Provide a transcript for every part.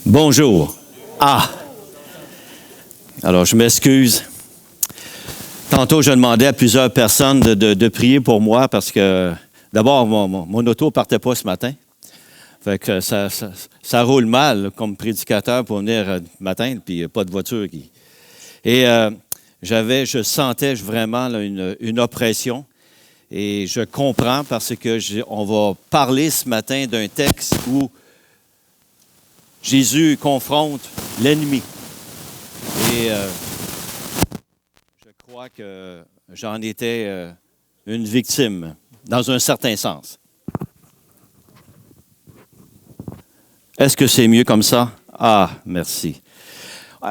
Bonjour. Alors, je m'excuse. Tantôt, je demandais à plusieurs personnes de prier pour moi parce que, d'abord, mon auto ne partait pas ce matin. Fait que ça roule mal comme prédicateur pour venir matin, puis il n'y a pas de voiture. Et je sentais vraiment là, une oppression. Et je comprends parce que on va parler ce matin d'un texte où Jésus confronte l'ennemi. Et je crois que j'en étais une victime, dans un certain sens. Est-ce que c'est mieux comme ça? Ah, merci.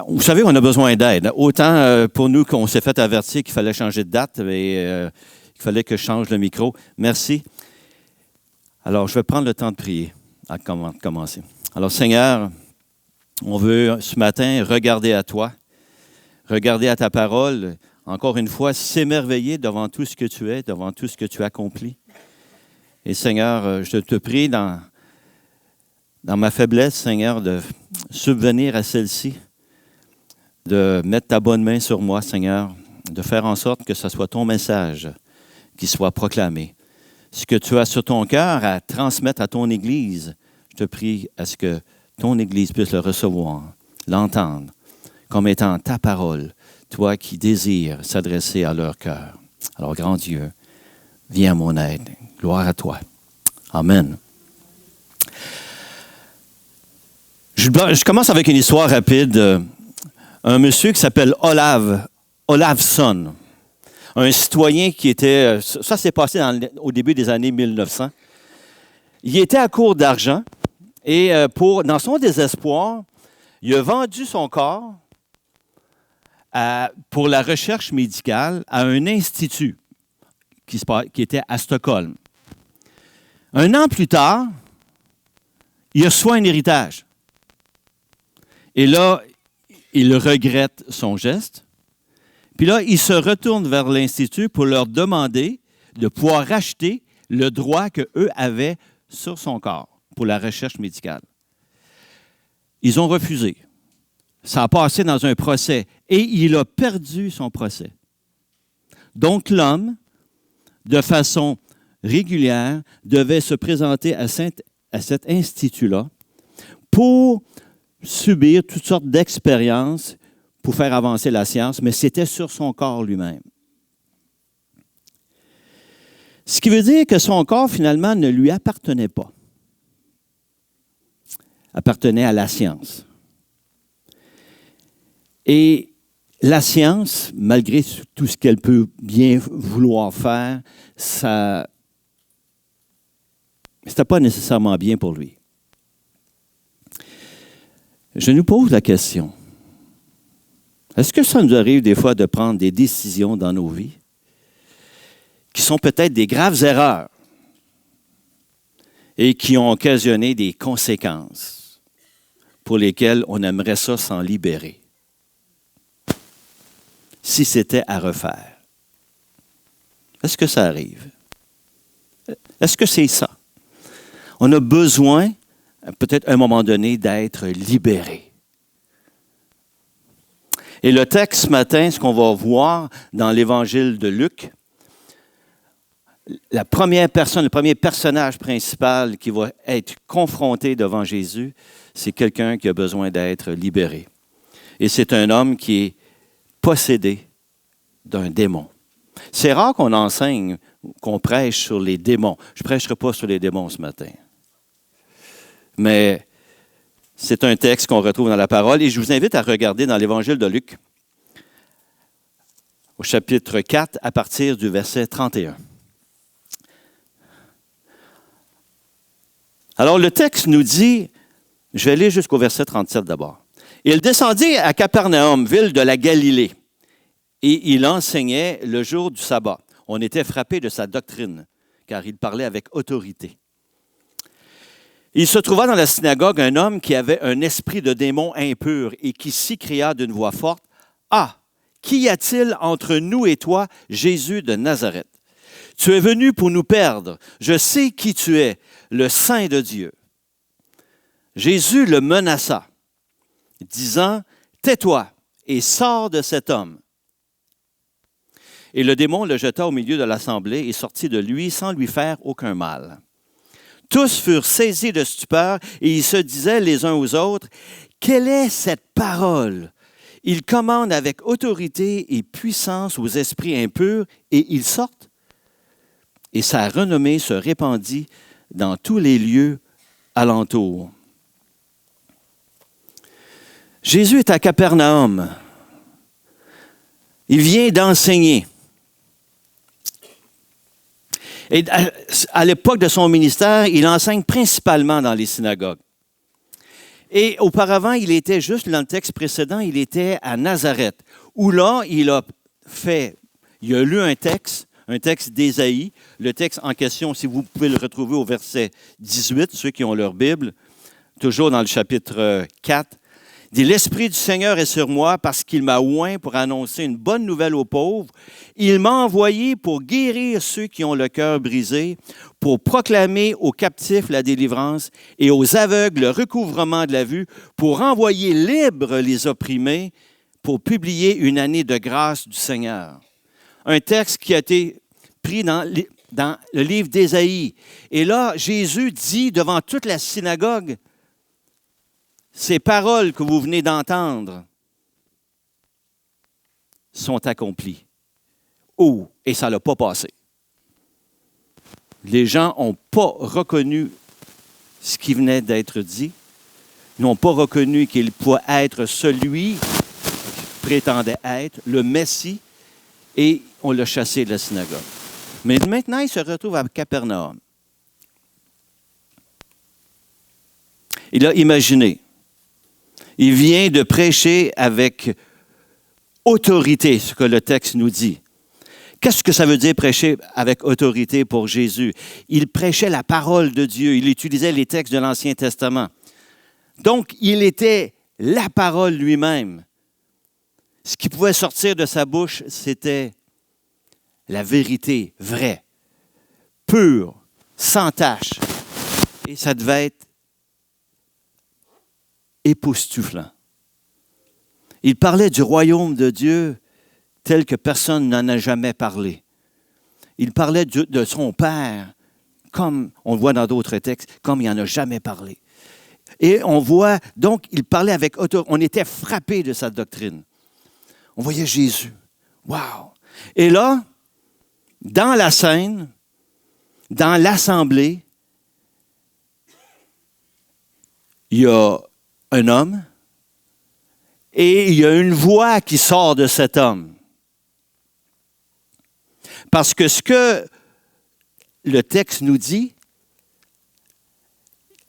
Vous savez, on a besoin d'aide. Autant pour nous qu'on s'est fait avertir qu'il fallait changer de date et qu'il fallait que je change le micro. Merci. Alors, je vais prendre le temps de prier à commencer. Alors, Seigneur, on veut ce matin regarder à toi, regarder à ta parole, encore une fois, s'émerveiller devant tout ce que tu es, devant tout ce que tu accomplis. Et Seigneur, je te prie dans ma faiblesse, Seigneur, de subvenir à celle-ci, de mettre ta bonne main sur moi, Seigneur, de faire en sorte que ce soit ton message qui soit proclamé. Ce que tu as sur ton cœur à transmettre à ton Église, je te prie à ce que ton Église puisse le recevoir, l'entendre, comme étant ta parole, toi qui désires s'adresser à leur cœur. Alors, grand Dieu, viens à mon aide. Gloire à toi. Amen. Je commence avec une histoire rapide. Un monsieur qui s'appelle Olavson, un citoyen qui était... Ça s'est passé au début des années 1900. Il était à court d'argent et dans son désespoir, il a vendu son corps pour la recherche médicale à un institut qui était à Stockholm. Un an plus tard, il reçoit un héritage. Et là, il regrette son geste. Puis là, il se retourne vers l'Institut pour leur demander de pouvoir racheter le droit qu'eux avaient sur son corps pour la recherche médicale. Ils ont refusé. Ça a passé dans un procès et il a perdu son procès. Donc, l'homme, de façon régulière, devait se présenter à cet institut-là pour subir toutes sortes d'expériences pour faire avancer la science, mais c'était sur son corps lui-même. Ce qui veut dire que son corps, finalement, ne lui appartenait pas. Appartenait à la science. Et la science, malgré tout ce qu'elle peut bien vouloir faire, ça n'était pas nécessairement bien pour lui. Je nous pose la question, est-ce que ça nous arrive des fois de prendre des décisions dans nos vies qui sont peut-être des graves erreurs et qui ont occasionné des conséquences pour lesquelles on aimerait ça s'en libérer, si c'était à refaire? Est-ce que ça arrive? Est-ce que c'est ça? On a besoin, peut-être à un moment donné, d'être libéré. Et le texte ce matin, ce qu'on va voir dans l'Évangile de Luc, le premier personnage principal qui va être confronté devant Jésus, c'est quelqu'un qui a besoin d'être libéré. Et c'est un homme qui est possédé d'un démon. C'est rare qu'on enseigne, qu'on prêche sur les démons. Je ne prêcherai pas sur les démons ce matin. Mais c'est un texte qu'on retrouve dans la parole et je vous invite à regarder dans l'Évangile de Luc, au chapitre 4, à partir du verset 31. Alors, le texte nous dit, je vais aller jusqu'au verset 37 d'abord. « Il descendit à Capernaum, ville de la Galilée, et il enseignait le jour du sabbat. On était frappé de sa doctrine, car il parlait avec autorité. Il se trouva dans la synagogue un homme qui avait un esprit de démon impur et qui s'écria d'une voix forte, « Ah, qu'y a-t-il entre nous et toi, Jésus de Nazareth? Tu es venu pour nous perdre. Je sais qui tu es, le Saint de Dieu. » Jésus le menaça. disant, « Tais-toi et sors de cet homme. » Et le démon le jeta au milieu de l'assemblée et sortit de lui sans lui faire aucun mal. Tous furent saisis de stupeur et ils se disaient les uns aux autres, « Quelle est cette parole? Il commande avec autorité et puissance aux esprits impurs et ils sortent. » Et sa renommée se répandit dans tous les lieux alentours. Jésus est à Capernaum. Il vient d'enseigner. Et à l'époque de son ministère, il enseigne principalement dans les synagogues. Et auparavant, il était juste, dans le texte précédent, il était à Nazareth, où là, il a lu un texte d'Ésaïe. Le texte en question, si vous pouvez le retrouver au verset 18, ceux qui ont leur Bible, toujours dans le chapitre 4, dit « L'Esprit du Seigneur est sur moi parce qu'il m'a oint pour annoncer une bonne nouvelle aux pauvres. Il m'a envoyé pour guérir ceux qui ont le cœur brisé, pour proclamer aux captifs la délivrance et aux aveugles le recouvrement de la vue, pour envoyer libres les opprimés, pour publier une année de grâce du Seigneur. » Un texte qui a été pris dans le livre d'Ésaïe. Et là, Jésus dit devant toute la synagogue, ces paroles que vous venez d'entendre sont accomplies. Oh, et ça ne l'a pas passé. Les gens n'ont pas reconnu ce qui venait d'être dit, n'ont pas reconnu qu'il pouvait être celui qu'il prétendait être, le Messie, et on l'a chassé de la synagogue. Mais maintenant, il se retrouve à Capernaum. Il a imaginé. Il vient de prêcher avec autorité, ce que le texte nous dit. Qu'est-ce que ça veut dire prêcher avec autorité pour Jésus? Il prêchait la parole de Dieu. Il utilisait les textes de l'Ancien Testament. Donc, il était la parole lui-même. Ce qui pouvait sortir de sa bouche, c'était la vérité vraie, pure, sans tache. Et ça devait être époustouflant. Il parlait du royaume de Dieu tel que personne n'en a jamais parlé. Il parlait de son Père, comme on le voit dans d'autres textes, comme il n'en a jamais parlé. Et on voit, donc, il parlait avec autorité. On était frappé de sa doctrine. On voyait Jésus. Wow! Et là, dans la scène, dans l'assemblée, il y a un homme et il y a une voix qui sort de cet homme. Parce que ce que le texte nous dit,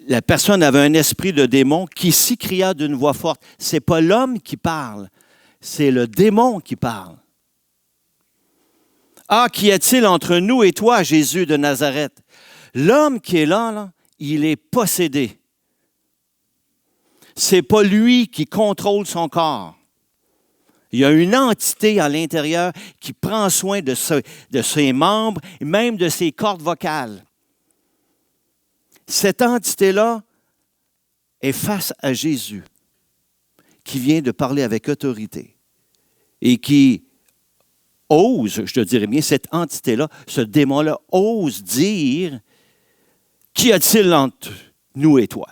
la personne avait un esprit de démon qui s'écria d'une voix forte. Ce n'est pas l'homme qui parle, c'est le démon qui parle. « Ah, qu'y a-t-il entre nous et toi, Jésus de Nazareth? » L'homme qui est là, il est possédé. Ce n'est pas lui qui contrôle son corps. Il y a une entité à l'intérieur qui prend soin de ses membres et même de ses cordes vocales. Cette entité-là est face à Jésus, qui vient de parler avec autorité et qui ose, je te dirais bien, cette entité-là, ce démon-là, ose dire « Qu'y a-t-il entre nous et toi? »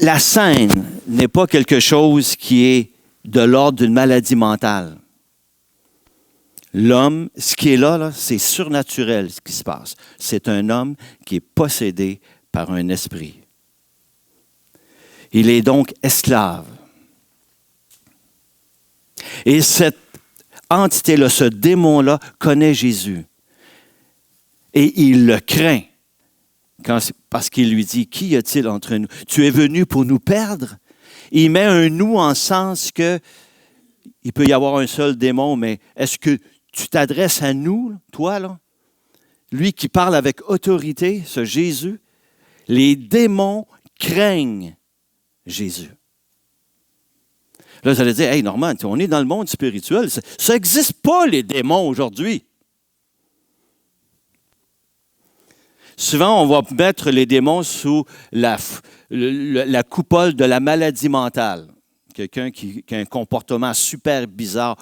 La scène n'est pas quelque chose qui est de l'ordre d'une maladie mentale. L'homme, ce qui est là, c'est surnaturel ce qui se passe. C'est un homme qui est possédé par un esprit. Il est donc esclave. Et cette entité-là, ce démon-là, connaît Jésus. Et il le craint. Parce qu'il lui dit, « Qu'y a-t-il entre nous? Tu es venu pour nous perdre? » Il met un « nous » en sens que il peut y avoir un seul démon, mais est-ce que tu t'adresses à nous, toi, là? Lui qui parle avec autorité, ce Jésus, les démons craignent Jésus. Là, vous allez dire, « Hey, Normand, on est dans le monde spirituel. Ça n'existe pas, les démons, aujourd'hui. » Souvent, on va mettre les démons sous la coupole de la maladie mentale. Quelqu'un qui a un comportement super bizarre.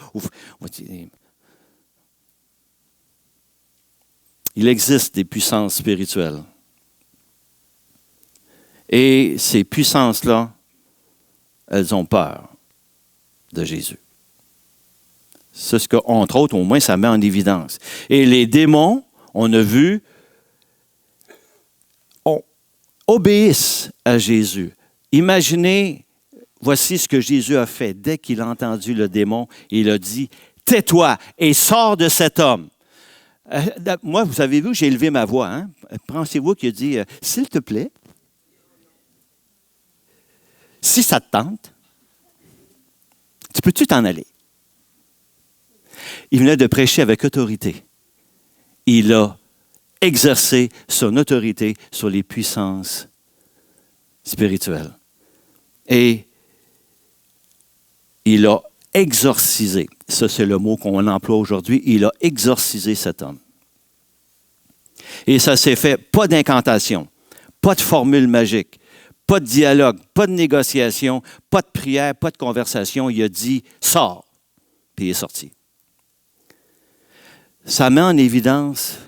Il existe des puissances spirituelles. Et ces puissances-là, elles ont peur de Jésus. C'est ce qu'entre autres, au moins, ça met en évidence. Et les démons, on a vu, obéissent à Jésus. Imaginez, voici ce que Jésus a fait. Dès qu'il a entendu le démon, il a dit, « Tais-toi et sors de cet homme. » Moi, vous avez vu, j'ai élevé ma voix. Hein? Pensez-vous qu'il a dit, « S'il te plaît, si ça te tente, tu peux-tu t'en aller? » Il venait de prêcher avec autorité. Il a exercé son autorité sur les puissances spirituelles. Et il a exorcisé. Ça, c'est le mot qu'on emploie aujourd'hui. Il a exorcisé cet homme. Et ça s'est fait, pas d'incantation, pas de formule magique, pas de dialogue, pas de négociation, pas de prière, pas de conversation. Il a dit « Sors », puis il est sorti. Ça met en évidence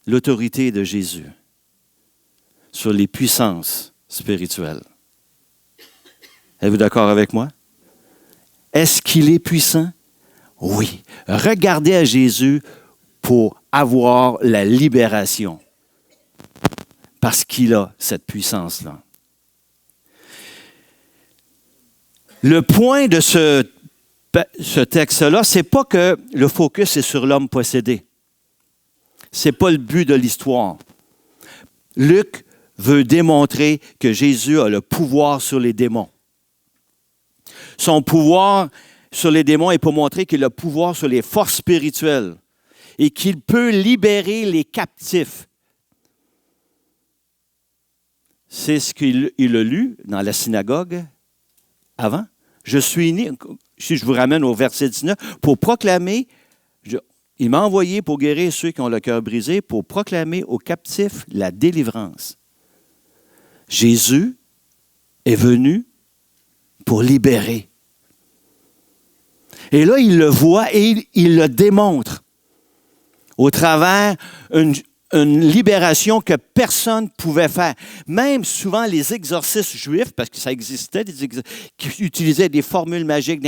l'autorité de Jésus sur les puissances spirituelles. Êtes-vous d'accord avec moi? Est-ce qu'il est puissant? Oui. Regardez à Jésus pour avoir la libération, parce qu'il a cette puissance-là. Le point de ce texte-là, ce n'est pas que le focus est sur l'homme possédé. Ce n'est pas le but de l'histoire. Luc veut démontrer que Jésus a le pouvoir sur les démons. Son pouvoir sur les démons est pour montrer qu'il a le pouvoir sur les forces spirituelles et qu'il peut libérer les captifs. C'est ce qu'il a lu dans la synagogue avant. Je suis né, si je vous ramène au verset 19, pour proclamer, il m'a envoyé pour guérir ceux qui ont le cœur brisé, pour proclamer aux captifs la délivrance. Jésus est venu pour libérer. Et là, il le voit et il le démontre au travers une libération que personne ne pouvait faire. Même souvent les exorcistes juifs, parce que ça existait, qui utilisaient des formules magiques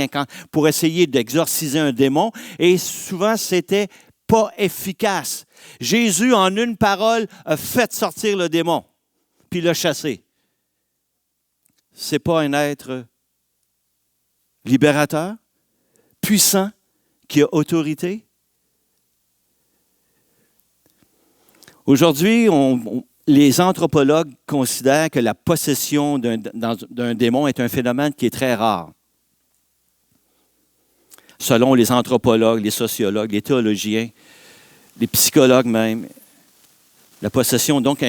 pour essayer d'exorciser un démon, et souvent c'était pas efficace. Jésus, en une parole, a fait sortir le démon, puis l'a chassé. C'est pas un être libérateur, puissant, qui a autorité? Aujourd'hui, les anthropologues considèrent que la possession d'un démon est un phénomène qui est très rare. Selon les anthropologues, les sociologues, les théologiens, les psychologues même, la possession, donc,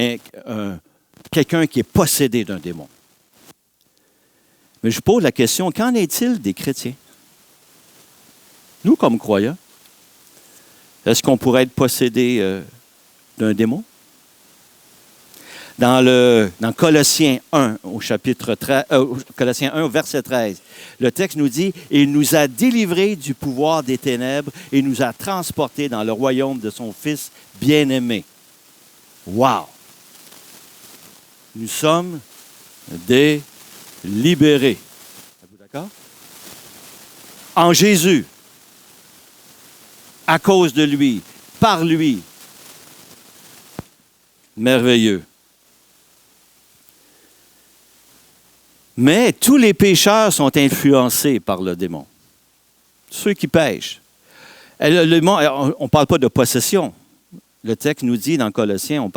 quelqu'un qui est possédé d'un démon. Mais je pose la question, qu'en est-il des chrétiens? Nous, comme croyants, est-ce qu'on pourrait être possédé d'un démon? Dans Colossiens 1, au chapitre 13, Colossiens 1, au verset 13, le texte nous dit « Il nous a délivrés du pouvoir des ténèbres et nous a transportés dans le royaume de son Fils bien-aimé. » Wow! Nous sommes des libérés. Êtes-vous d'accord? En Jésus, à cause de lui, par lui. Merveilleux. Mais tous les pécheurs sont influencés par le démon. Ceux qui pêchent. On ne parle pas de possession. Le texte nous dit dans Colossiens,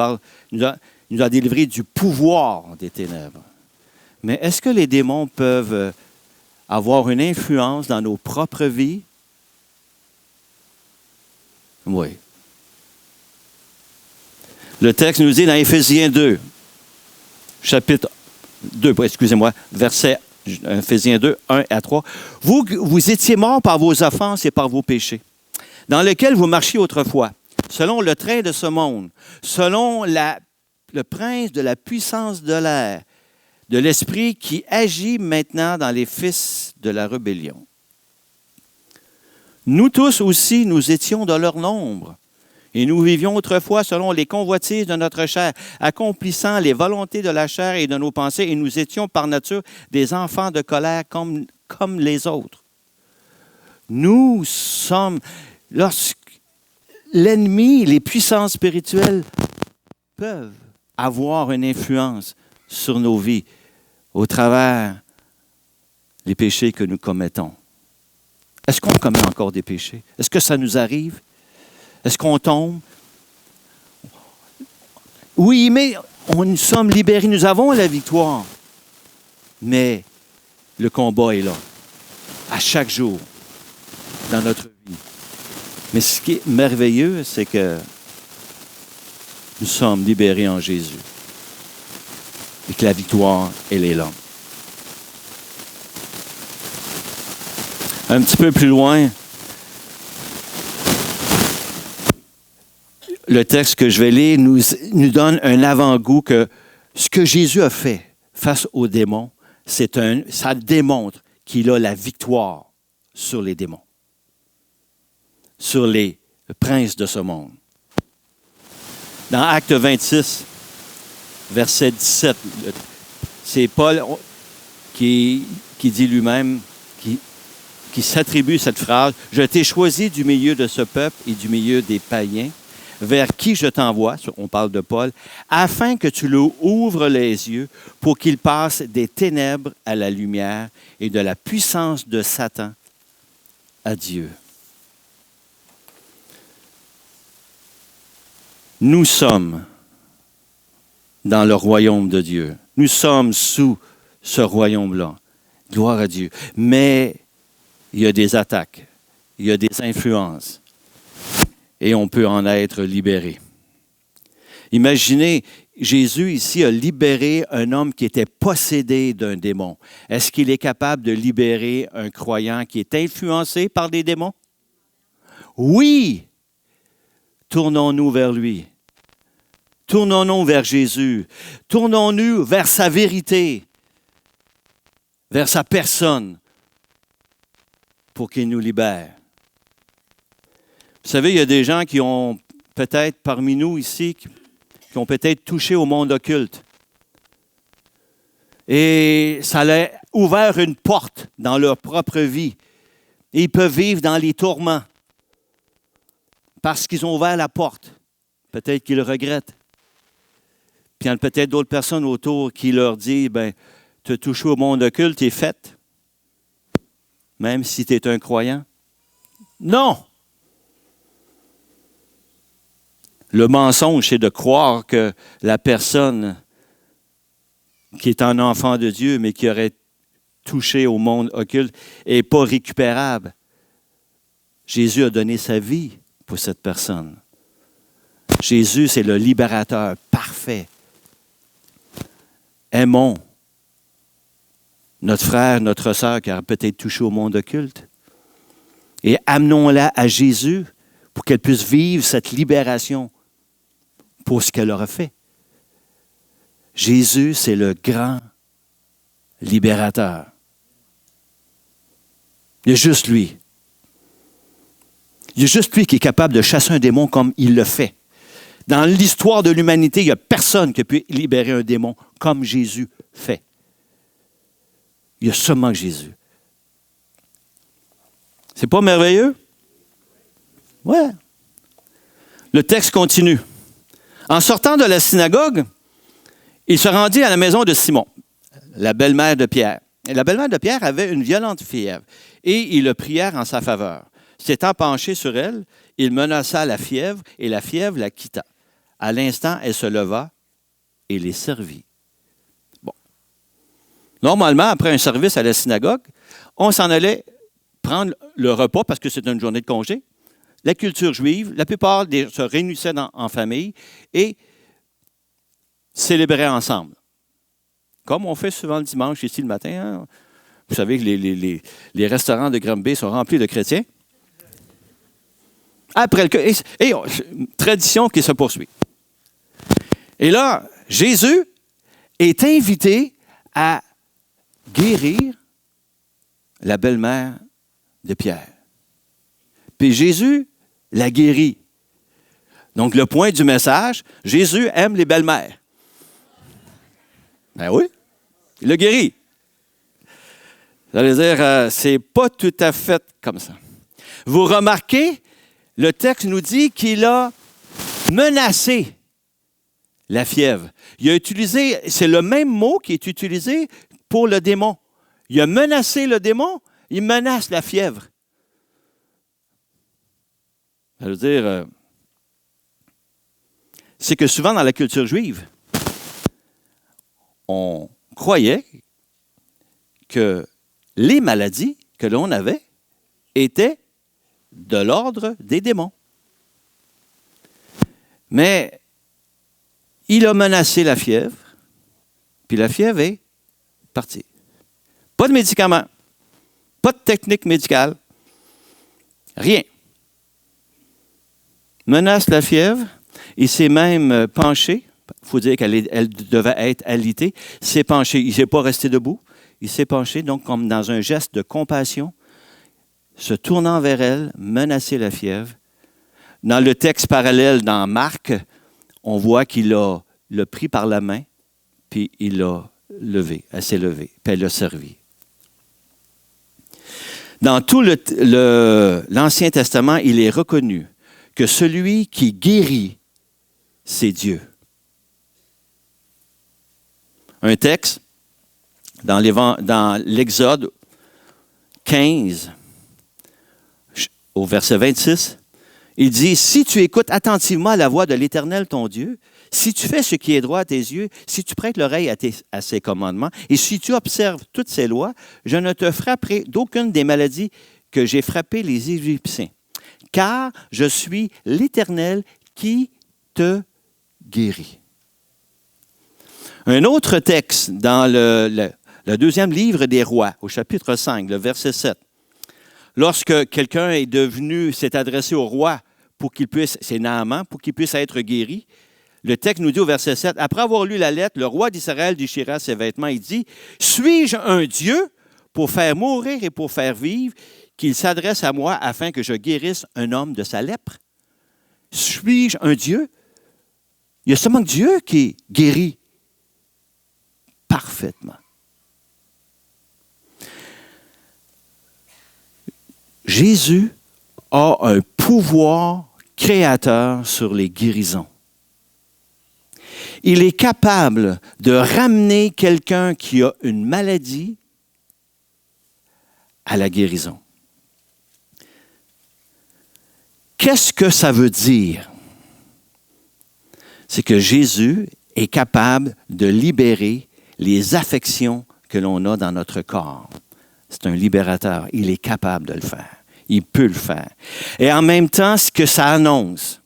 il nous a délivrés du pouvoir des ténèbres. Mais est-ce que les démons peuvent avoir une influence dans nos propres vies? Oui. Le texte nous dit dans Éphésiens 2, chapitre 2, excusez-moi, verset Éphésiens 2, 1 à 3. Vous étiez morts par vos offenses et par vos péchés, dans lesquels vous marchiez autrefois, selon le train de ce monde, selon la le prince de la puissance de l'air, de l'esprit qui agit maintenant dans les fils de la rébellion. Nous tous aussi, nous étions dans leur nombre, et nous vivions autrefois selon les convoitises de notre chair, accomplissant les volontés de la chair et de nos pensées, et nous étions par nature des enfants de colère comme les autres. Nous sommes, lorsque l'ennemi, les puissances spirituelles peuvent avoir une influence sur nos vies au travers des péchés que nous commettons. Est-ce qu'on commet encore des péchés? Est-ce que ça nous arrive? Est-ce qu'on tombe? Oui, mais nous sommes libérés, nous avons la victoire. Mais le combat est là, à chaque jour, dans notre vie. Mais ce qui est merveilleux, c'est que nous sommes libérés en Jésus. Et que la victoire, elle est là. Un petit peu plus loin, le texte que je vais lire nous donne un avant-goût que ce que Jésus a fait face aux démons, ça démontre qu'il a la victoire sur les démons, sur les princes de ce monde. Dans Acte 26, verset 17, c'est Paul qui dit lui-même, qui s'attribue cette phrase, « Je t'ai choisi du milieu de ce peuple et du milieu des païens, vers qui je t'envoie, on parle de Paul, afin que tu leur ouvres les yeux pour qu'ils passent des ténèbres à la lumière et de la puissance de Satan à Dieu. » Nous sommes dans le royaume de Dieu. Nous sommes sous ce royaume-là. Gloire à Dieu. Mais il y a des attaques, il y a des influences, et on peut en être libéré. Imaginez, Jésus ici a libéré un homme qui était possédé d'un démon. Est-ce qu'il est capable de libérer un croyant qui est influencé par des démons? Oui! Tournons-nous vers lui. Tournons-nous vers Jésus. Tournons-nous vers sa vérité, vers sa personne, pour qu'il nous libère. Vous savez, il y a des gens qui ont peut-être parmi nous ici, qui ont peut-être touché au monde occulte. Et ça leur a ouvert une porte dans leur propre vie. Et ils peuvent vivre dans les tourments parce qu'ils ont ouvert la porte. Peut-être qu'ils le regrettent. Puis il y a peut-être d'autres personnes autour qui leur disent, ben, tu as touché au monde occulte, t'es faite. Même si tu es un croyant. Non! Le mensonge, c'est de croire que la personne qui est un enfant de Dieu, mais qui aurait touché au monde occulte, n'est pas récupérable. Jésus a donné sa vie pour cette personne. Jésus, c'est le libérateur parfait. Aimons notre frère, notre sœur qui a peut-être touché au monde occulte et amenons-la à Jésus pour qu'elle puisse vivre cette libération pour ce qu'elle aura fait. Jésus, c'est le grand libérateur. Il y a juste lui. Il y a juste lui qui est capable de chasser un démon comme il le fait. Dans l'histoire de l'humanité, il n'y a personne qui peut libérer un démon comme Jésus fait. Il y a seulement Jésus. C'est pas merveilleux? Ouais. Le texte continue. En sortant de la synagogue, il se rendit à la maison de Simon, la belle-mère de Pierre. Et la belle-mère de Pierre avait une violente fièvre, et ils le prièrent en sa faveur. S'étant penché sur elle, il menaça la fièvre, et la fièvre la quitta. À l'instant, elle se leva et les servit. Bon. Normalement, après un service à la synagogue, on s'en allait prendre le repas parce que c'est une journée de congé. La culture juive, la plupart se réunissaient en famille et célébraient ensemble. Comme on fait souvent le dimanche ici le matin. Hein? Vous savez que les restaurants de Granby sont remplis de chrétiens. Après une tradition qui se poursuit. Et là, Jésus est invité à guérir la belle-mère de Pierre. Puis Jésus la guérit. Donc, le point du message, Jésus aime les belles-mères. Ben oui, il le guérit. Ça veut dire, c'est pas tout à fait comme ça. Vous remarquez, le texte nous dit qu'il a menacé la fièvre. Il a utilisé, c'est le même mot qui est utilisé pour le démon. Il a menacé le démon, il menace la fièvre. Ça veut dire, c'est que souvent dans la culture juive, on croyait que les maladies que l'on avait étaient de l'ordre des démons. Mais il a menacé la fièvre, puis la fièvre est partie. Pas de médicaments, pas de technique médicale, rien. Menace la fièvre, il s'est même penché. Il faut dire qu'elle devait être alitée. Il s'est penché, il ne s'est pas resté debout. Il s'est penché, donc comme dans un geste de compassion, se tournant vers elle, menacer la fièvre. Dans le texte parallèle dans Marc, on voit qu'il l'a pris par la main, puis il l'a levé. Elle s'est levée, puis elle l'a servi. Dans tout l'Ancien Testament, il est reconnu que celui qui guérit, c'est Dieu. Un texte dans l'Exode 15, au verset 26, il dit, « Si tu écoutes attentivement la voix de l'Éternel, ton Dieu, si tu fais ce qui est droit à tes yeux, si tu prêtes l'oreille à ses commandements, et si tu observes toutes ses lois, je ne te frapperai d'aucune des maladies que j'ai frappé les Égyptiens. Car je suis l'Éternel qui te guérit. » Un autre texte dans le deuxième livre des Rois, au chapitre 5, le verset 7. Lorsque quelqu'un s'est adressé au roi pour qu'il puisse, c'est Naaman, pour qu'il puisse être guéri, le texte nous dit au verset 7, après avoir lu la lettre, le roi d'Israël déchira ses vêtements et dit, « Suis-je un Dieu pour faire mourir et pour faire vivre, qu'il s'adresse à moi afin que je guérisse un homme de sa lèpre? Suis-je un Dieu? » Il y a seulement Dieu qui guérit parfaitement. Jésus a un pouvoir créateur sur les guérisons. Il est capable de ramener quelqu'un qui a une maladie à la guérison. Qu'est-ce que ça veut dire? C'est que Jésus est capable de libérer les affections que l'on a dans notre corps. C'est un libérateur. Il est capable de le faire. Il peut le faire. Et en même temps, ce que ça annonce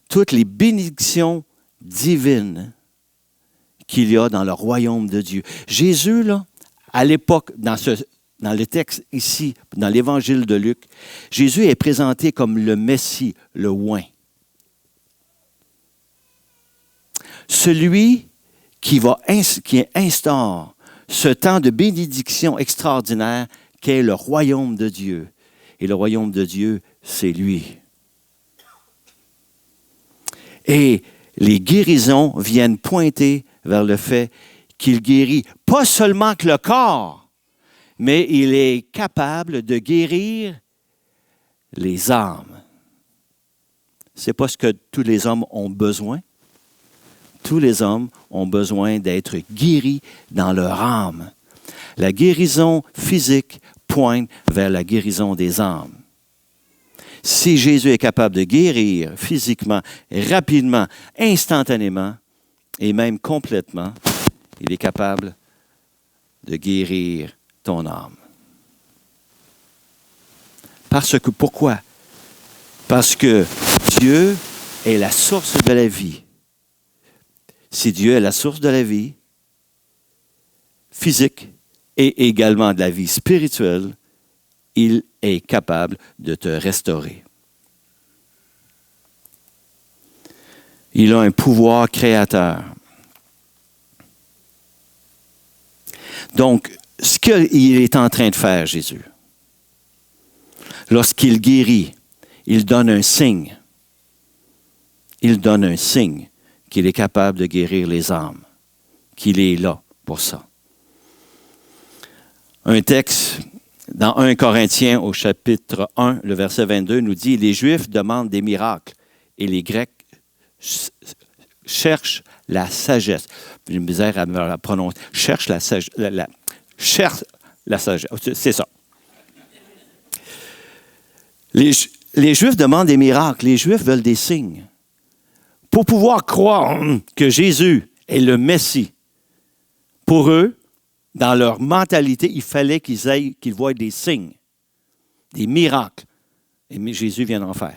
toutes les bénédictions divines qu'il y a dans le royaume de Dieu. Jésus, là, à l'époque, dans le texte ici, dans l'évangile de Luc, Jésus est présenté comme le Messie, le oint. Celui qui instaure ce temps de bénédiction extraordinaire qu'est le royaume de Dieu. Et le royaume de Dieu, c'est lui. Et les guérisons viennent pointer vers le fait qu'il guérit pas seulement que le corps, mais il est capable de guérir les âmes. Ce n'est pas ce que tous les hommes ont besoin. Tous les hommes ont besoin d'être guéris dans leur âme. La guérison physique pointe vers la guérison des âmes. Si Jésus est capable de guérir physiquement, rapidement, instantanément, et même complètement, il est capable de guérir ton âme. Pourquoi? Parce que Dieu est la source de la vie. Si Dieu est la source de la vie physique et également de la vie spirituelle, il est capable de te restaurer. Il a un pouvoir créateur. Donc, ce qu'il est en train de faire, Jésus, lorsqu'il guérit, il donne un signe. Il donne un signe qu'il est capable de guérir les âmes, qu'il est là pour ça. Un texte dans 1 Corinthiens au chapitre 1, le verset 22, nous dit « Les Juifs demandent des miracles et les Grecs cherchent la sagesse. » J'ai une misère à me la prononcer. Cherche la sagesse. Cherche la sagesse. C'est ça. Les Juifs demandent des miracles. Les Juifs veulent des signes. Pour pouvoir croire que Jésus est le Messie, pour eux, dans leur mentalité, il fallait qu'ils voient des signes, des miracles. Et Jésus vient d'en faire.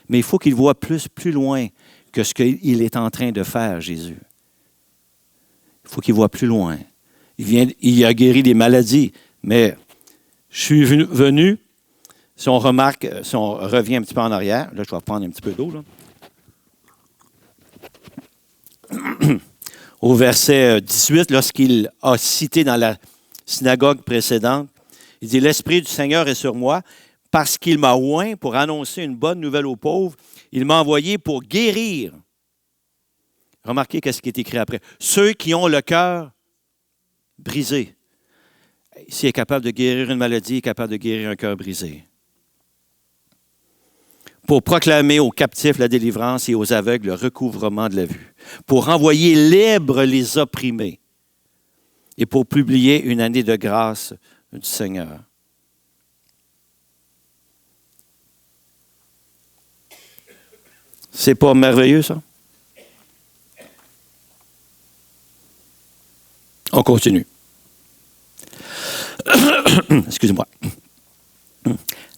Mais il faut qu'ils voient plus loin que ce qu'il est en train de faire, Jésus. Il faut qu'il voit plus loin. Il a guéri des maladies, mais je suis venu, si on remarque, si on revient un petit peu en arrière, là je vais prendre un petit peu d'eau, là. Au verset 18, lorsqu'il a cité dans la synagogue précédente, il dit « L'Esprit du Seigneur est sur moi, parce qu'il m'a oint pour annoncer une bonne nouvelle aux pauvres. Il m'a envoyé pour guérir. » Remarquez qu'est-ce qui est écrit après. « Ceux qui ont le cœur brisé. » S'il est capable de guérir une maladie, il est capable de guérir un cœur brisé. Pour proclamer aux captifs la délivrance et aux aveugles le recouvrement de la vue, pour envoyer libres les opprimés et pour publier une année de grâce du Seigneur. C'est pas merveilleux, ça? On continue. Excusez-moi.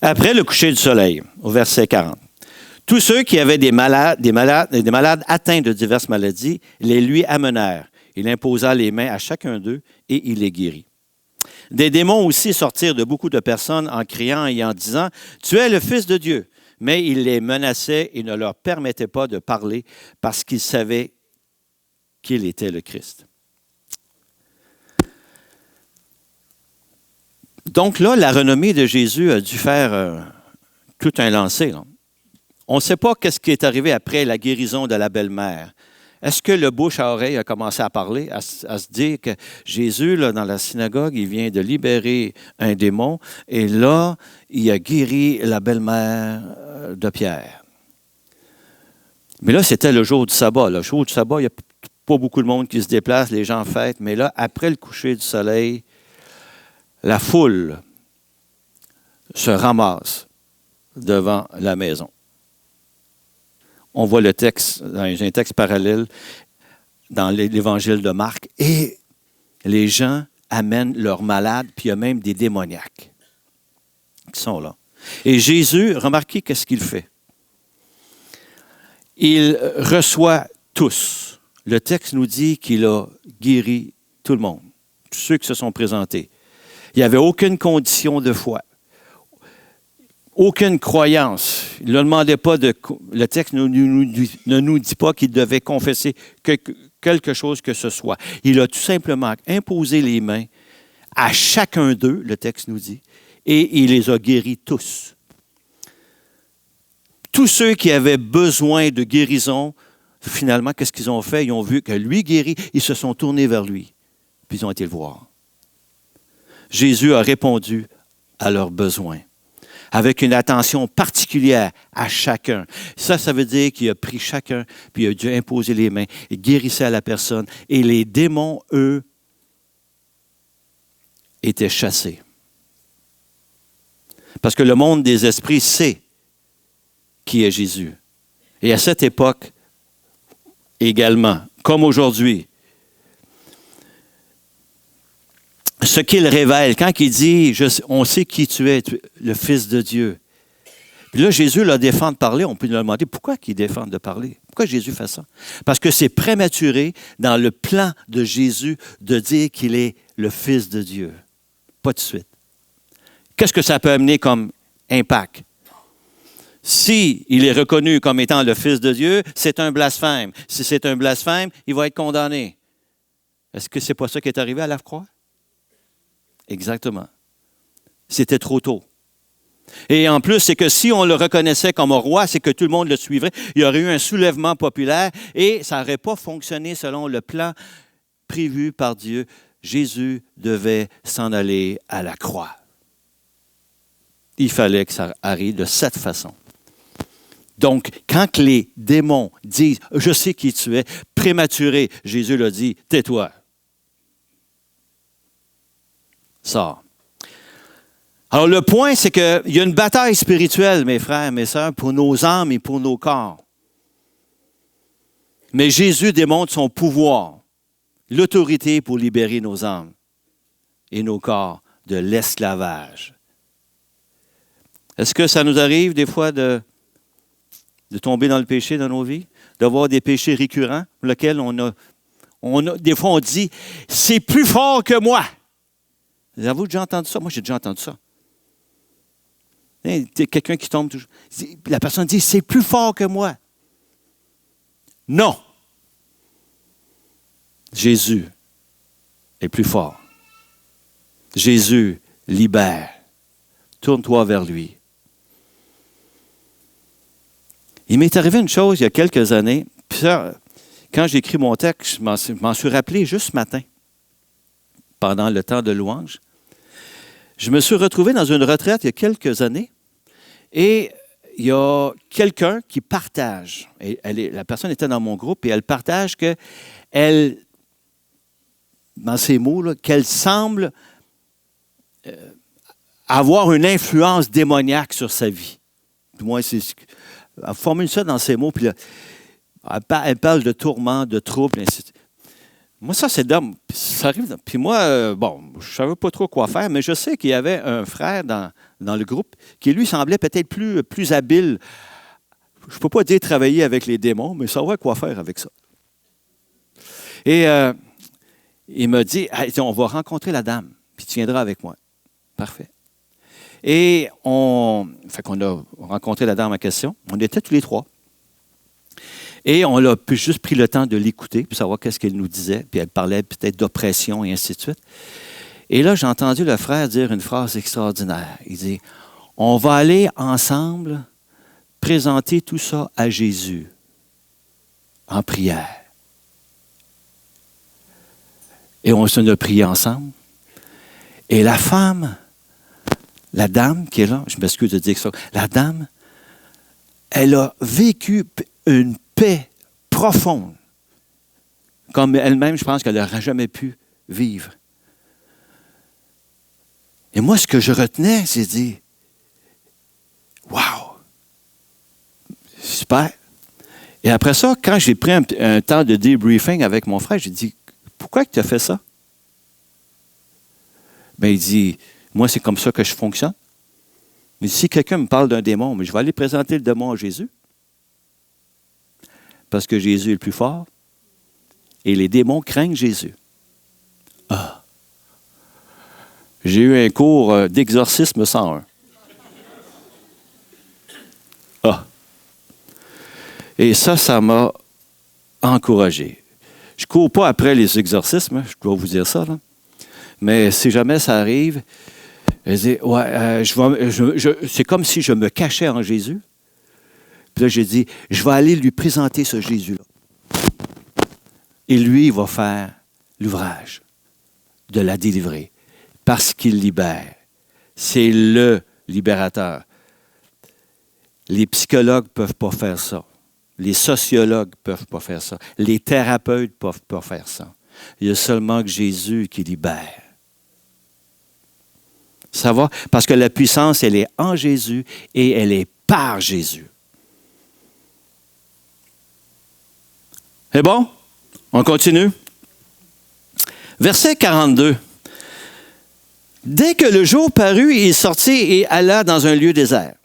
Après le coucher du soleil, au verset 40, tous ceux qui avaient des malades atteints de diverses maladies, les lui amenèrent. Il imposa les mains à chacun d'eux et il les guérit. Des démons aussi sortirent de beaucoup de personnes en criant et en disant « Tu es le Fils de Dieu ». Mais il les menaçait et ne leur permettait pas de parler parce qu'ils savaient qu'il était le Christ. Donc là, la renommée de Jésus a dû faire tout un lancer. Là. On ne sait pas qu'est-ce qui est arrivé après la guérison de la belle-mère. Est-ce que le bouche à oreille a commencé à parler, à se dire que Jésus, là, dans la synagogue, il vient de libérer un démon et là, il a guéri la belle-mère de Pierre. Mais là, c'était le jour du sabbat. Le jour du sabbat, il n'y a pas beaucoup de monde qui se déplace, les gens fêtent. Mais là, après le coucher du soleil, la foule se ramasse devant la maison. On voit le texte, dans un texte parallèle, dans l'évangile de Marc, et les gens amènent leurs malades, puis il y a même des démoniaques qui sont là. Et Jésus, remarquez qu'est-ce qu'il fait. Il reçoit tous. Le texte nous dit qu'il a guéri tout le monde, tous ceux qui se sont présentés. Il n'y avait aucune condition de foi, aucune croyance. Il ne demandait pas le texte ne nous dit pas qu'il devait confesser quelque chose que ce soit. Il a tout simplement imposé les mains à chacun d'eux, le texte nous dit, et il les a guéris tous. Tous ceux qui avaient besoin de guérison, finalement, qu'est-ce qu'ils ont fait? Ils ont vu que lui guérit, ils se sont tournés vers lui, puis ils ont été le voir. Jésus a répondu à leurs besoins, avec une attention particulière à chacun. Ça veut dire qu'il a pris chacun, puis il a dû imposer les mains, et guérissait à la personne. Et les démons, eux, étaient chassés. Parce que le monde des esprits sait qui est Jésus. Et à cette époque, également, comme aujourd'hui, ce qu'il révèle, quand il dit « On sait qui tu es, le Fils de Dieu ». Puis là, Jésus le défend de parler. On peut lui demander pourquoi il défend de parler. Pourquoi Jésus fait ça? Parce que c'est prématuré dans le plan de Jésus de dire qu'il est le Fils de Dieu. Pas de suite. Qu'est-ce que ça peut amener comme impact? Si il est reconnu comme étant le Fils de Dieu, c'est un blasphème. Si c'est un blasphème, il va être condamné. Est-ce que c'est pas ça qui est arrivé à la croix? Exactement. C'était trop tôt. Et en plus, c'est que si on le reconnaissait comme roi, c'est que tout le monde le suivrait. Il y aurait eu un soulèvement populaire et ça n'aurait pas fonctionné selon le plan prévu par Dieu. Jésus devait s'en aller à la croix. Il fallait que ça arrive de cette façon. Donc, quand les démons disent « Je sais qui tu es », prématuré, Jésus leur dit « Tais-toi ». Sors. Alors, le point, c'est qu'il y a une bataille spirituelle, mes frères, mes sœurs, pour nos âmes et pour nos corps. Mais Jésus démontre son pouvoir, l'autorité pour libérer nos âmes et nos corps de l'esclavage. Est-ce que ça nous arrive des fois de tomber dans le péché dans nos vies, d'avoir des péchés récurrents pour lesquels des fois on dit « c'est plus fort que moi ». Avez-vous déjà entendu ça? Moi, j'ai déjà entendu ça. Quelqu'un qui tombe toujours. La personne dit « c'est plus fort que moi ». Non. Jésus est plus fort. Jésus libère. Tourne-toi vers lui. Il m'est arrivé une chose il y a quelques années. Puis ça, quand j'ai écrit mon texte, je m'en suis rappelé juste ce matin, pendant le temps de louange. Je me suis retrouvé dans une retraite il y a quelques années et il y a quelqu'un qui partage. Et la personne était dans mon groupe et elle partage dans ses mots, là, qu'elle semble avoir une influence démoniaque sur sa vie. Du moins, elle formule ça dans ses mots, puis là, elle parle de tourments, de troubles, ainsi de suite. Moi, ça, c'est d'homme. Ça arrive. Puis moi, je ne savais pas trop quoi faire, mais je sais qu'il y avait un frère dans le groupe qui, lui, semblait peut-être plus habile. Je ne peux pas dire travailler avec les démons, mais savoir quoi faire avec ça. Et il m'a dit, hey, on va rencontrer la dame, puis tu viendras avec moi. Parfait. Et qu'on a rencontré la dame en question. On était tous les trois. Et on a juste pris le temps de l'écouter pour savoir qu'est-ce qu'elle nous disait. Puis elle parlait peut-être d'oppression et ainsi de suite. Et là, j'ai entendu le frère dire une phrase extraordinaire. Il dit, « On va aller ensemble présenter tout ça à Jésus en prière. » Et on s'en a prié ensemble. Et la dame qui est là, je m'excuse de dire ça, la dame, elle a vécu une paix profonde, comme elle-même, je pense qu'elle n'aurait jamais pu vivre. Et moi, ce que je retenais, c'est dit, « Wow! Super! » Et après ça, quand j'ai pris un temps de debriefing avec mon frère, j'ai dit, « Pourquoi tu as fait ça? » Bien, il dit, « Moi, c'est comme ça que je fonctionne. Mais si quelqu'un me parle d'un démon, mais je vais aller présenter le démon à Jésus. Parce que Jésus est le plus fort. Et les démons craignent Jésus. » Ah! J'ai eu un cours d'exorcisme 101. Ah! Et ça m'a encouragé. Je ne cours pas après les exorcismes, je dois vous dire ça, là. Mais si jamais ça arrive, je dis, c'est comme si je me cachais en Jésus. Puis là, j'ai dit, je vais aller lui présenter ce Jésus-là. Et lui, il va faire l'ouvrage de la délivrer. Parce qu'il libère. C'est le libérateur. Les psychologues ne peuvent pas faire ça. Les sociologues ne peuvent pas faire ça. Les thérapeutes ne peuvent pas faire ça. Il y a seulement que Jésus qui libère. Ça va? Parce que la puissance, elle est en Jésus et elle est par Jésus. C'est bon? On continue. Verset 42. Dès que le jour parut, il sortit et alla dans un lieu désert.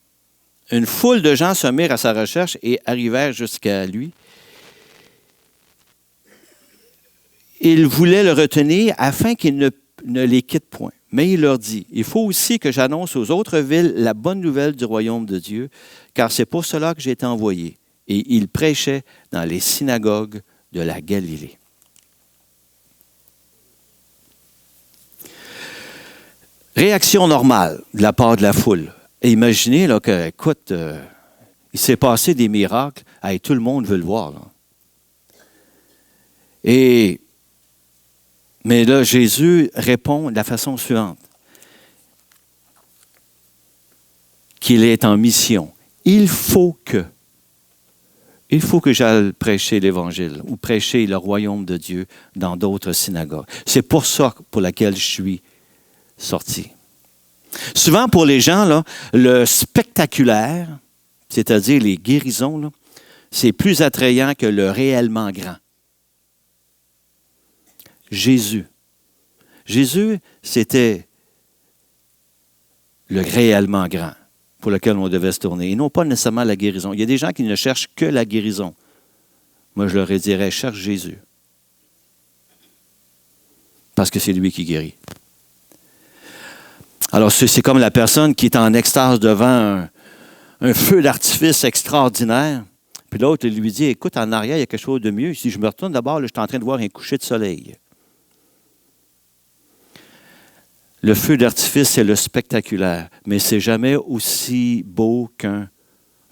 Une foule de gens se mirent à sa recherche et arrivèrent jusqu'à lui. Ils voulaient le retenir afin qu'il ne les quitte point. Mais il leur dit, il faut aussi que j'annonce aux autres villes la bonne nouvelle du royaume de Dieu, car c'est pour cela que j'ai été envoyé. Et il prêchait dans les synagogues de la Galilée. Réaction normale de la part de la foule. Et imaginez là, que, écoute, il s'est passé des miracles. Hey, tout le monde veut le voir. Là. Mais là, Jésus répond de la façon suivante. Qu'il est en mission. Il faut que j'aille prêcher l'Évangile ou prêcher le royaume de Dieu dans d'autres synagogues. C'est pour ça pour laquelle je suis sorti. Souvent, pour les gens, là, le spectaculaire, c'est-à-dire les guérisons, là, c'est plus attrayant que le réellement grand. Jésus, c'était le réellement grand pour lequel on devait se tourner, et non pas nécessairement la guérison. Il y a des gens qui ne cherchent que la guérison. Moi, je leur dirais, cherche Jésus. Parce que c'est lui qui guérit. Alors, c'est comme la personne qui est en extase devant un feu d'artifice extraordinaire. Puis l'autre lui dit, écoute, en arrière, il y a quelque chose de mieux. Si je me retourne d'abord, là, je suis en train de voir un coucher de soleil. Le feu d'artifice, c'est le spectaculaire, mais c'est jamais aussi beau qu'un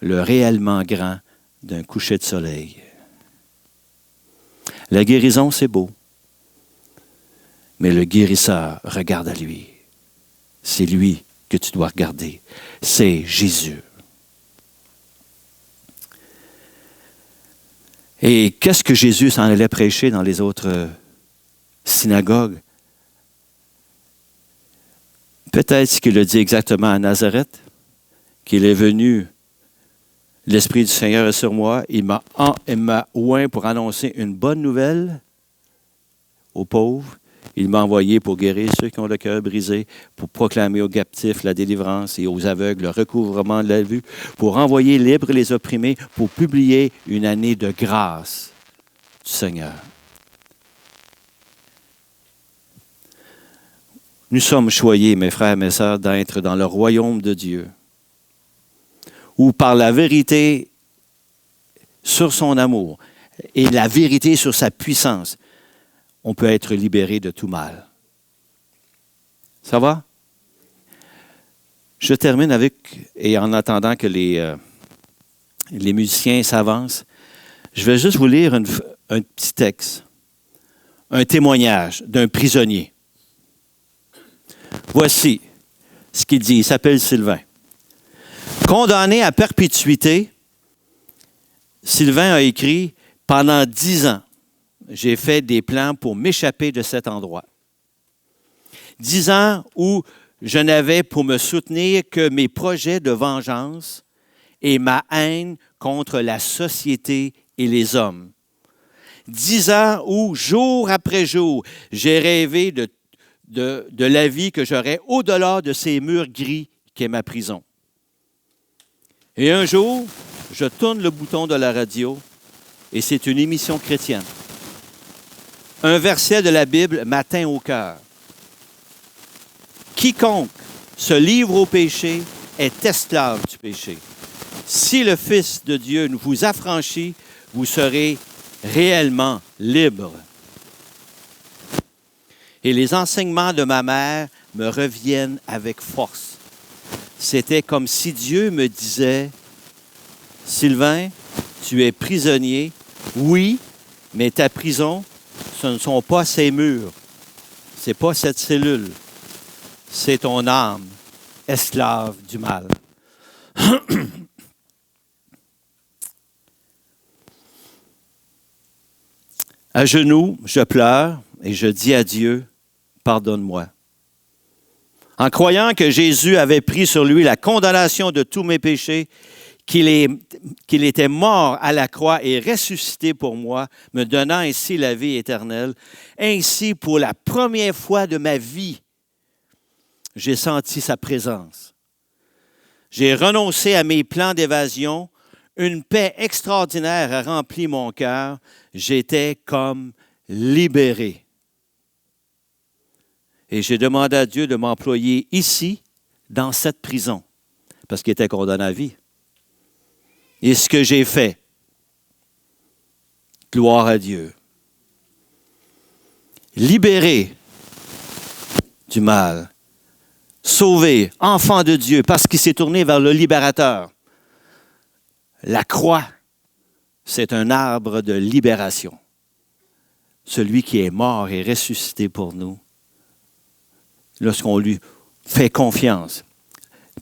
le réellement grand d'un coucher de soleil. La guérison, c'est beau, mais le guérisseur, regarde à lui. C'est lui que tu dois regarder. C'est Jésus. Et qu'est-ce que Jésus s'en allait prêcher dans les autres synagogues? Peut-être ce qu'il a dit exactement à Nazareth, qu'il est venu, l'Esprit du Seigneur est sur moi, il m'a oint pour annoncer une bonne nouvelle aux pauvres. Il m'a envoyé pour guérir ceux qui ont le cœur brisé, pour proclamer aux captifs la délivrance et aux aveugles le recouvrement de la vue, pour envoyer libres les opprimés, pour publier une année de grâce du Seigneur. Nous sommes choyés, mes frères et mes sœurs, d'être dans le royaume de Dieu, où par la vérité sur son amour et la vérité sur sa puissance, on peut être libéré de tout mal. Ça va? Je termine avec, et en attendant que les musiciens s'avancent, je vais juste vous lire un petit texte, un témoignage d'un prisonnier. Voici ce qu'il dit. Il s'appelle Sylvain. Condamné à perpétuité, Sylvain a écrit « Pendant 10 ans, j'ai fait des plans pour m'échapper de cet endroit. 10 ans où je n'avais pour me soutenir que mes projets de vengeance et ma haine contre la société et les hommes. 10 ans où, jour après jour, j'ai rêvé de la vie que j'aurais au-delà de ces murs gris qu'est ma prison. Et un jour, je tourne le bouton de la radio et c'est une émission chrétienne. Un verset de la Bible m'atteint au cœur. Quiconque se livre au péché est esclave du péché. Si le Fils de Dieu vous affranchit, vous serez réellement libre. Et les enseignements de ma mère me reviennent avec force. C'était comme si Dieu me disait, « Sylvain, tu es prisonnier, oui, mais ta prison, ce ne sont pas ces murs, ce n'est pas cette cellule, c'est ton âme, esclave du mal. » À genoux, je pleure et je dis à Dieu, « Pardonne-moi. » En croyant que Jésus avait pris sur lui la condamnation de tous mes péchés, qu'il était mort à la croix et ressuscité pour moi, me donnant ainsi la vie éternelle. Ainsi, pour la première fois de ma vie, j'ai senti sa présence. J'ai renoncé à mes plans d'évasion. Une paix extraordinaire a rempli mon cœur. J'étais comme libéré. Et j'ai demandé à Dieu de m'employer ici, dans cette prison, parce qu'il était condamné à vie. Et ce que j'ai fait, gloire à Dieu. Libéré du mal, sauvé, enfant de Dieu, parce qu'il s'est tourné vers le libérateur. La croix, c'est un arbre de libération. Celui qui est mort et ressuscité pour nous, lorsqu'on lui fait confiance,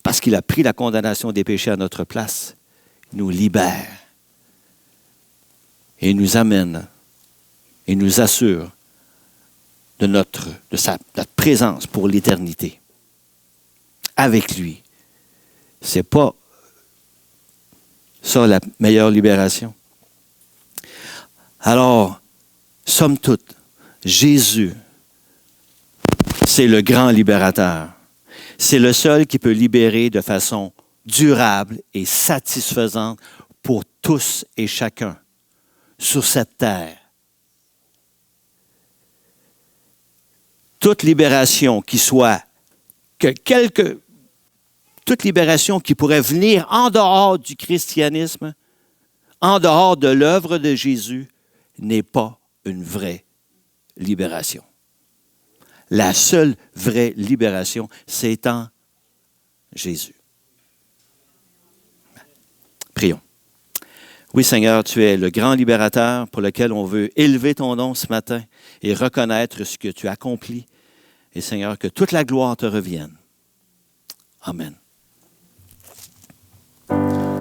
parce qu'il a pris la condamnation des péchés à notre place, il nous libère et nous amène et nous assure de notre présence pour l'éternité. Avec lui. C'est pas ça la meilleure libération. Alors, somme toute, Jésus, c'est le grand libérateur. C'est le seul qui peut libérer de façon durable et satisfaisante pour tous et chacun sur cette terre. Toute libération qui soit, toute libération qui pourrait venir en dehors du christianisme, en dehors de l'œuvre de Jésus, n'est pas une vraie libération. La seule vraie libération, c'est en Jésus. Prions. Oui, Seigneur, tu es le grand libérateur pour lequel on veut élever ton nom ce matin et reconnaître ce que tu accomplis. Et Seigneur, que toute la gloire te revienne. Amen.